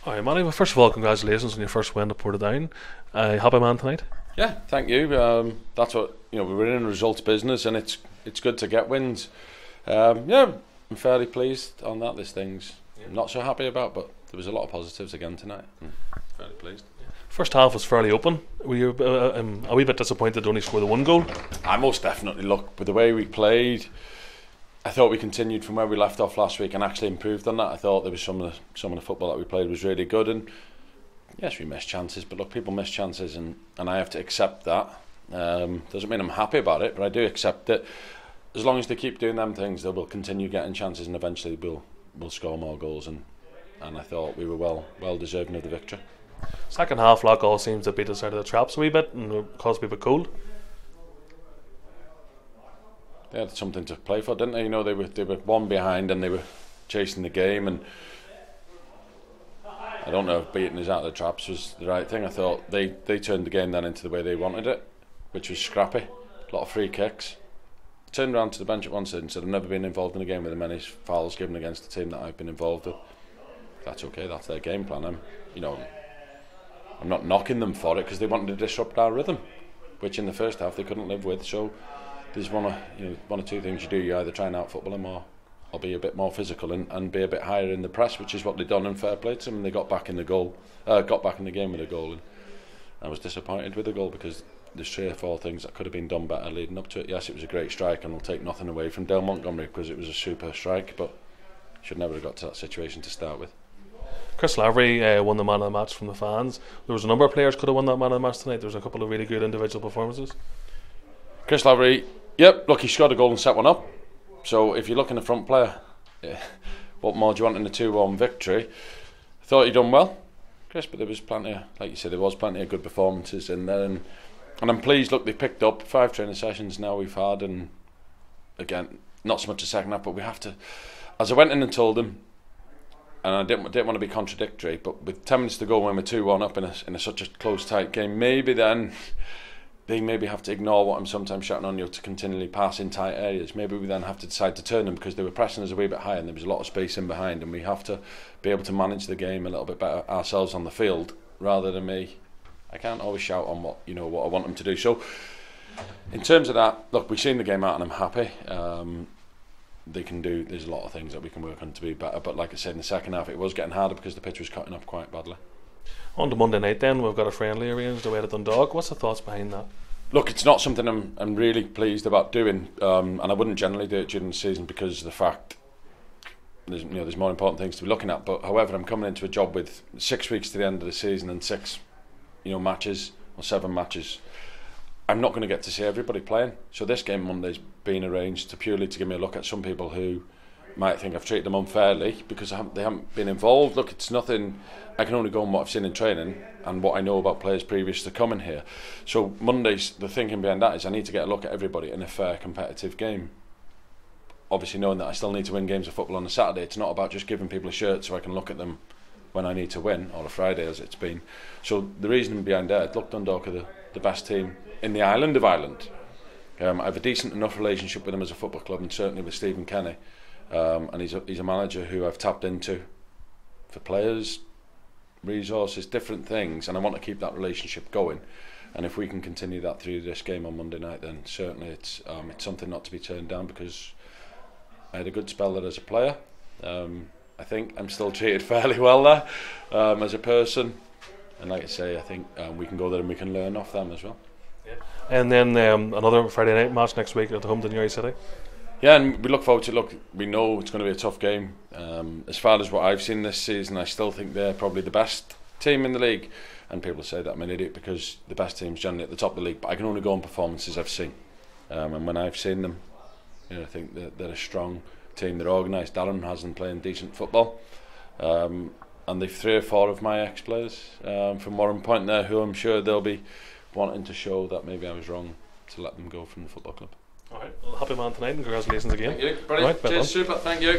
All right, Manny. Well, first of all, congratulations on your first win at Portadown. Happy man tonight. Yeah, thank you. That's what we were in a results business, and it's good to get wins. Yeah, I'm fairly pleased on that. There's things I'm not so happy about, but there was a lot of positives again tonight. Fairly pleased. First half was fairly open. Were you a wee bit disappointed to only score the one goal? I most definitely look with the way we played. I thought we continued from where we left off last week and actually improved on that. I thought there was some of the football that we played was really good, and yes, we missed chances, but look, people miss chances, and I have to accept that. Doesn't mean I'm happy about it, but I do accept it. As long as they keep doing them things, they will continue getting chances, and eventually we'll score more goals. And I thought we were well deserving of the victory. Second half, Loughgall seems to beat us out of the traps a wee bit and caused people cold. They had something to play for, didn't they? They were one behind and they were chasing the game, and I don't know if beating us out of the traps was the right thing. I thought they turned the game then into the way they wanted it, which was scrappy, a lot of free kicks. Turned around to the bench at one stage and said, I've never been involved in a game with as many fouls given against the team that I've been involved with. That's okay, that's their game plan. I'm not knocking them for it, because they wanted to disrupt our rhythm, which in the first half they couldn't live with. So there's one or two things you do. You either try and out football them or be a bit more physical and be a bit higher in the press, which is what they've done, and fair play to them. And they got back in the game with a goal, and I was disappointed with the goal because there's 3 or 4 things that could have been done better leading up to it. Yes, it was a great strike, and I'll take nothing away from Dale Montgomery because it was a super strike, but should never have got to that situation to start with. Chris Lavery won the man of the match from the fans. There was a number of players could have won that man of the match tonight. There was a couple of really good individual performances. Chris Lavery, yep, look, he scored a goal and set one up. So if you're looking at the front player, what more do you want in a 2-1 victory? I thought he'd done well, Chris, but there was plenty of, like you said, there was plenty of good performances in there, and I'm pleased. Look, they picked up 5 training sessions now we've had, and again, not so much a second half, but we have to, as I went in and told them, and I didn't want to be contradictory, but with 10 minutes to go when we're 2-1 up in such a close, tight game, maybe then they maybe have to ignore what I'm sometimes shouting on you to continually pass in tight areas. Maybe we then have to decide to turn them, because they were pressing us a wee bit higher and there was a lot of space in behind, and we have to be able to manage the game a little bit better ourselves on the field rather than me. I can't always shout on what I want them to do. So in terms of that, look, we've seen the game out and I'm happy. There's a lot of things that we can work on to be better, but like I said, in the second half it was getting harder because the pitch was cutting up quite badly. On to Monday night then, we've got a friendly arranged away at Dundalk. What's the thoughts behind that? Look, it's not something I'm really pleased about doing, and I wouldn't generally do it during the season because of the fact there's more important things to be looking at. But however, I'm coming into a job with 6 weeks to the end of the season and 6 matches or 7 matches. I'm not going to get to see everybody playing. So this game Monday's been arranged to purely to give me a look at some people who might think I've treated them unfairly because they haven't been involved. Look, it's nothing. I can only go on what I've seen in training and what I know about players previous to coming here. So Monday's, the thinking behind that is I need to get a look at everybody in a fair competitive game. Obviously knowing that I still need to win games of football on a Saturday. It's not about just giving people a shirt so I can look at them when I need to win, or a Friday as it's been. So the reason behind that, look, Dundalk are the best team in the island of Ireland. I have a decent enough relationship with him as a football club, and certainly with Stephen Kenny. And he's a manager who I've tapped into for players, resources, different things, and I want to keep that relationship going. And if we can continue that through this game on Monday night, then certainly it's something not to be turned down, because I had a good spell there as a player. I think I'm still treated fairly well there as a person, and like I say, I think we can go there and we can learn off them as well. Yeah. And then another Friday night match next week at home to Newry City. Yeah, and we look forward to it. Look, we know it's going to be a tough game. As far as what I've seen this season, I still think they're probably the best team in the league. And people say that I'm an idiot because the best team's generally at the top of the league. But I can only go on performances I've seen. And when I've seen them, I think they're a strong team. They're organised. Darren has them playing decent football. And they've 3 or 4 of my ex-players from Warren Point there, who I'm sure they'll be wanting to show that maybe I was wrong to let them go from the football club. All right, well, happy man tonight and congratulations again. Thank you. Brilliant. Right, cheers, super, thank you.